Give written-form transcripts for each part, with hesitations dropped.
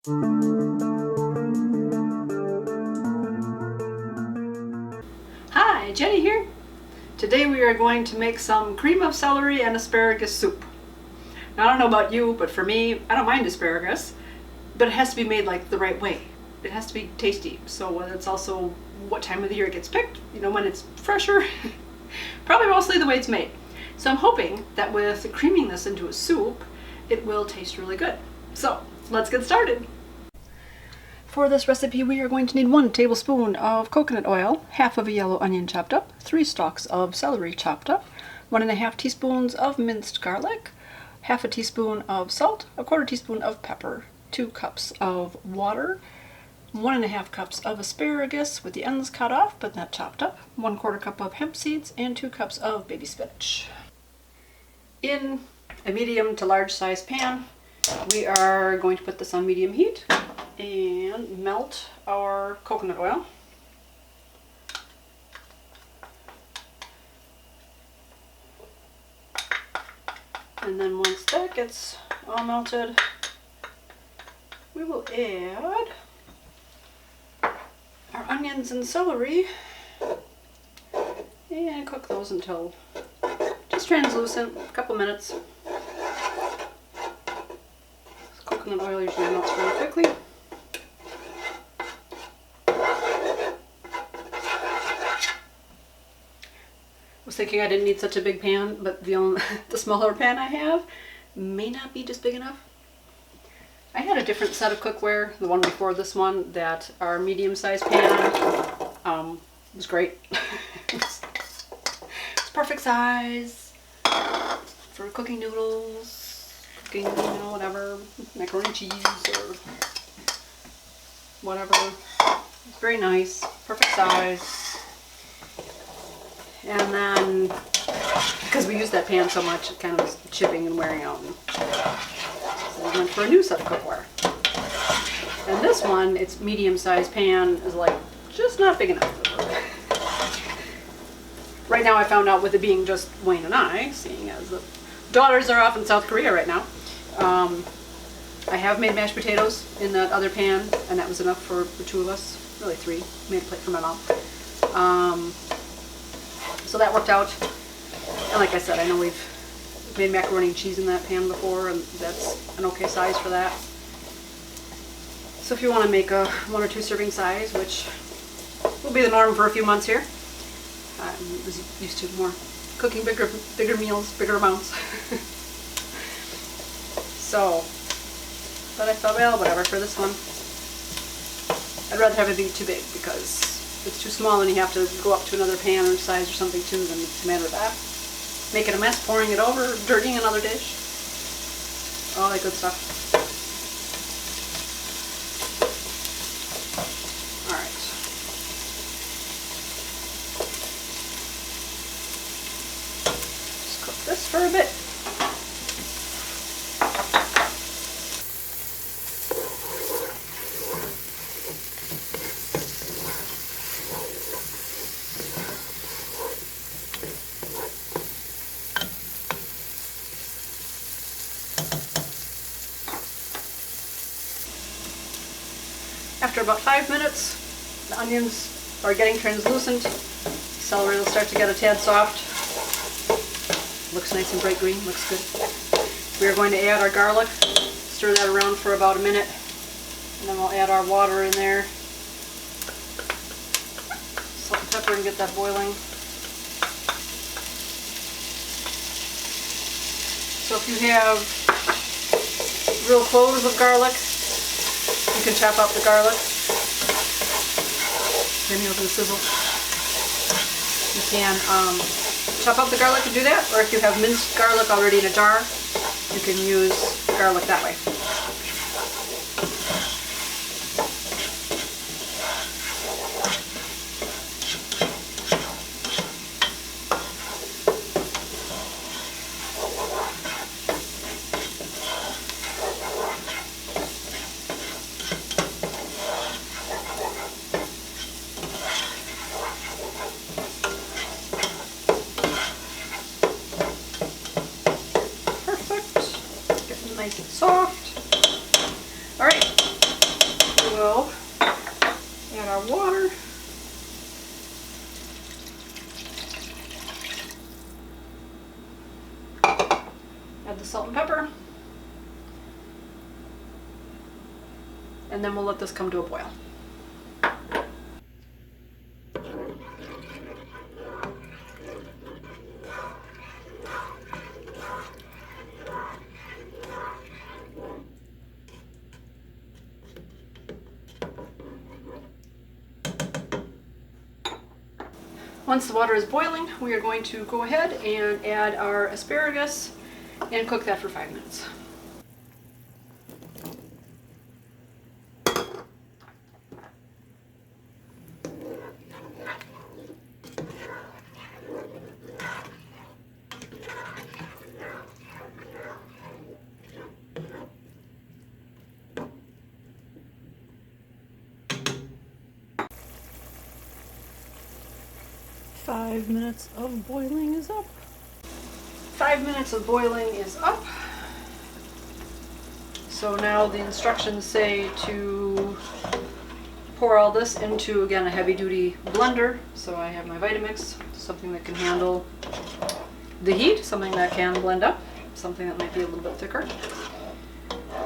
Hi, Jenny here. Today we are going to make some cream of celery and asparagus soup. Now, I don't know about you, but for me, I don't mind asparagus, but it has to be made like the right way. It has to be tasty. So it's also what time of the year it gets picked, when it's fresher, probably mostly the way it's made. So I'm hoping that with creaming this into a soup, it will taste really good. So let's get started. For this recipe, we are going to need 1 tablespoon of coconut oil, half of a yellow onion chopped up, 3 stalks of celery chopped up, 1½ teaspoons of minced garlic, half a teaspoon of salt, 1/4 teaspoon of pepper, 2 cups of water, 1½ cups of asparagus with the ends cut off but not chopped up, 1/4 cup of hemp seeds, and 2 cups of baby spinach. In a medium to large size pan, we are going to put this on medium heat and melt our coconut oil. And then once that gets all melted, we will add our onions and celery and cook those until just translucent, a couple minutes. Coconut oil usually melts really quickly. I was thinking I didn't need such a big pan, but the smaller pan I have may not be just big enough. I had a different set of cookware, the one before this one, that our medium-sized pan was great. It's perfect size for cooking noodles, cooking, whatever, macaroni and cheese or whatever. It's very nice, perfect size. And then, because we use that pan so much, it kind of was chipping and wearing out. So we went for a new set of cookware. And this one, its medium-sized pan, is like just not big enough. Right now I found out with it being just Wayne and I, seeing as the daughters are off in South Korea right now, I have made mashed potatoes in that other pan, and that was enough for the 2 of us, really 3, made a plate for my mom. So that worked out, and like I said, I know we've made macaroni and cheese in that pan before, and that's an okay size for that. So if you want to make a 1 or 2 serving size, which will be the norm for a few months here, I was used to more cooking bigger meals, bigger amounts. So, but I thought, well, whatever, for this one, I'd rather have it be too big, because if it's too small and you have to go up to another pan or size or something too, then it's a matter of that. Making a mess, pouring it over, dirtying another dish, all that good stuff. Alright. Just cook this for a bit. After about 5 minutes, the onions are getting translucent. Celery will start to get a tad soft. Looks nice and bright green, looks good. We are going to add our garlic, stir that around for about a minute, and then we'll add our water in there. Salt and pepper and get that boiling. So if you have real cloves of garlic, you can chop up the garlic. Then you'll do the sizzle. You can chop up the garlic and do that, or if you have minced garlic already in a jar, you can use garlic that way. Nice and soft. of water. Add the salt and pepper. And then we'll let this come to a boil. Once the water is boiling, we are going to go ahead and add our asparagus and cook that for 5 minutes. Five minutes of boiling is up. 5 minutes of boiling is up. So now the instructions say to pour all this into, again, a heavy duty blender. So I have my Vitamix, something that can handle the heat, something that can blend up, something that might be a little bit thicker.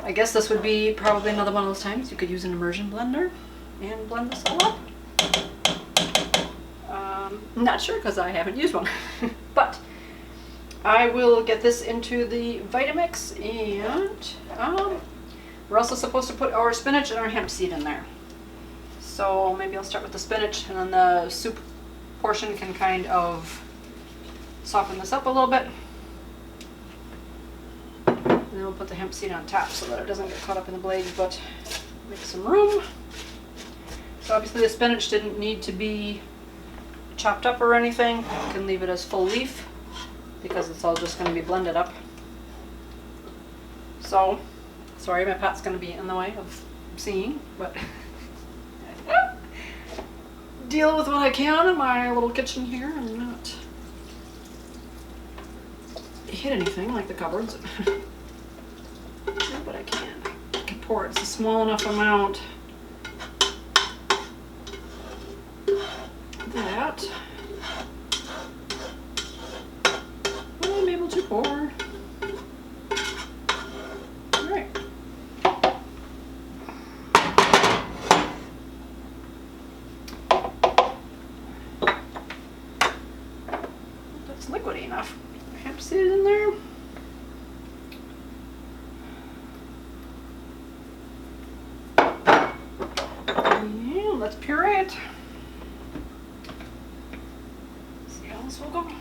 I guess this would be probably another one of those times you could use an immersion blender and blend this all up. I'm not sure because I haven't used one, but I will get this into the Vitamix, and we're also supposed to put our spinach and our hemp seed in there. So maybe I'll start with the spinach, and then the soup portion can kind of soften this up a little bit. And then we'll put the hemp seed on top so that it doesn't get caught up in the blades, but make some room. So obviously the spinach didn't need to be chopped up or anything. You can leave it as full leaf because it's all just going to be blended up. So, sorry, my pot's going to be in the way of seeing, but deal with what I can in my little kitchen here and not hit anything like the cupboards. But I can pour it. It's a small enough amount that I'm able to pour. All right. That's liquidy enough. Hemp seed in there. And let's puree it. See how this will go.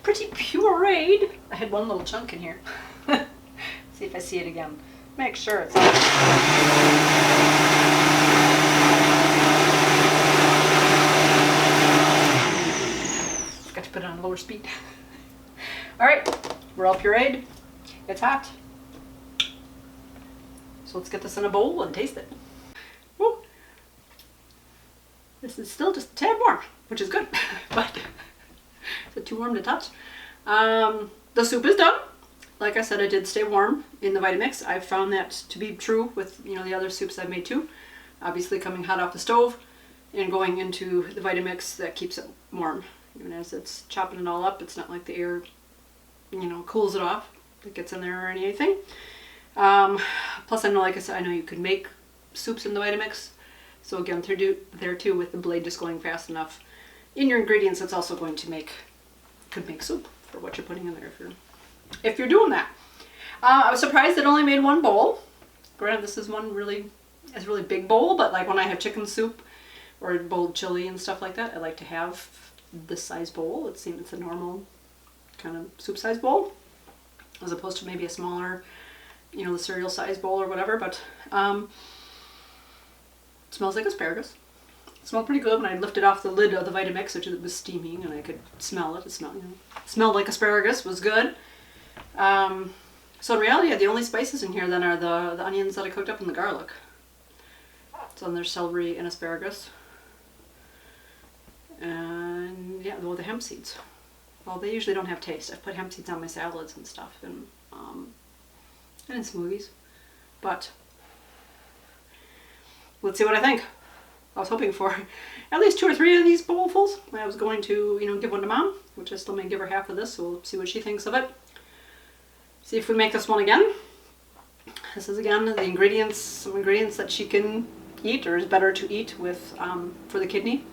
Pretty pureed. I had one little chunk in here. See if I see it again. Make sure it's on. Forgot to put it on lower speed. All right, we're all pureed. It's hot. So let's get this in a bowl and taste it. Woo. This is still just a tad warm, which is good, but is it too warm to touch? The soup is done. Like I said, I did stay warm in the Vitamix. I've found that to be true with the other soups I've made too. Obviously coming hot off the stove and going into the Vitamix, that keeps it warm. Even as it's chopping it all up, it's not like the air, cools it off. It gets in there or anything. Plus I know, like I said, I know you could make soups in the Vitamix. So again, there too, with the blade just going fast enough in your ingredients, it's also going to could make soup for what you're putting in there if you're doing that. I was surprised it only made one bowl. Granted, this is one really big bowl, but like when I have chicken soup or boiled chili and stuff like that, I like to have this size bowl. It seems it's a normal kind of soup size bowl, as opposed to maybe a smaller, the cereal size bowl or whatever. But it smells like asparagus. It smelled pretty good when I lifted off the lid of the Vitamix, which was steaming, and I could smell it. It smelled, smelled like asparagus. Was good. So in reality, the only spices in here then are the onions that I cooked up and the garlic. So then there's celery and asparagus. And yeah, well, the hemp seeds. Well, they usually don't have taste. I've put hemp seeds on my salads and stuff, and in smoothies. But let's see what I think. I was hoping for at least 2 or 3 of these bowlfuls. I was going to, give one to Mom, which I still may give her half of this, so we'll see what she thinks of it. See if we make this one again. This is again the ingredients, some ingredients that she can eat, or is better to eat with for the kidney.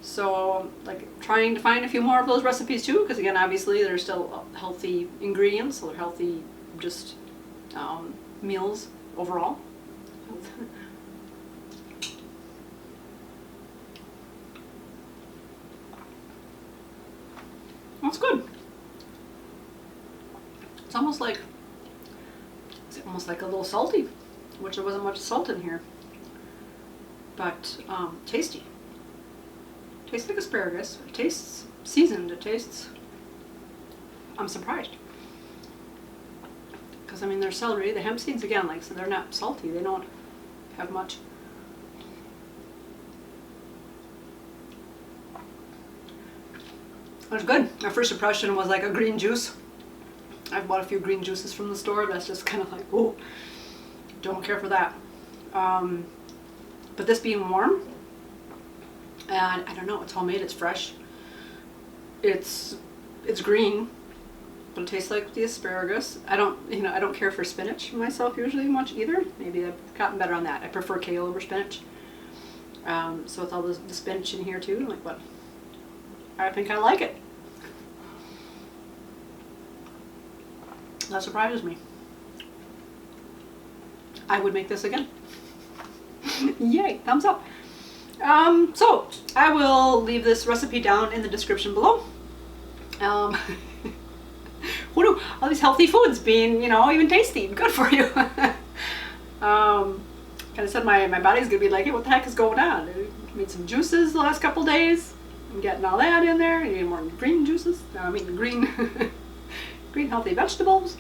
So, like, trying to find a few more of those recipes too, because again, obviously they're still healthy ingredients, so they're healthy just meals overall. That's good. It's almost like a little salty, which there wasn't much salt in here, but tasty. Tastes like asparagus. It tastes seasoned. It tastes. I'm surprised. Because I mean, there's celery. The hemp seeds again, so they're not salty. They don't have much. It was good. My first impression was like a green juice. I've bought a few green juices from the store. That's just kind of like, oh, don't care for that. But this being warm, and I don't know, it's homemade, it's fresh. It's green, but it tastes like the asparagus. I don't care for spinach myself usually much either. Maybe I've gotten better on that. I prefer kale over spinach. So with all the spinach in here too, like what? I think I like it. That surprises me. I would make this again. Yay, thumbs up. So I will leave this recipe down in the description below. Who knew all these healthy foods being, even tasty, good for you. Kind of said my body's gonna be like, hey, what the heck is going on? I made some juices the last couple days. I'm getting all that in there. You need more green juices. Green green healthy vegetables.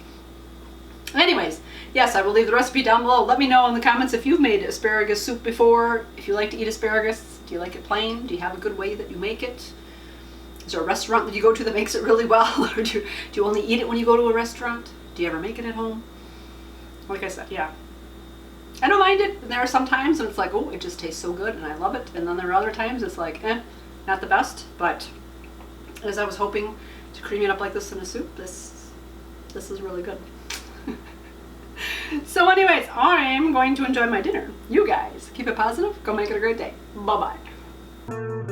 Anyways, yes, I will leave the recipe down below. Let me know in the comments if you've made asparagus soup before, if you like to eat asparagus. Do you like it plain? Do you have a good way that you make it? Is there a restaurant that you go to that makes it really well? Or do you only eat it when you go to a restaurant? Do you ever make it at home? Like I said, yeah. I don't mind it. There are some times when it's like, oh, it just tastes so good and I love it. And then there are other times it's like, not the best. But as I was hoping to cream it up like this in a soup, this is really good. So anyways, I'm going to enjoy my dinner. You guys, keep it positive. Go make it a great day. Bye-bye.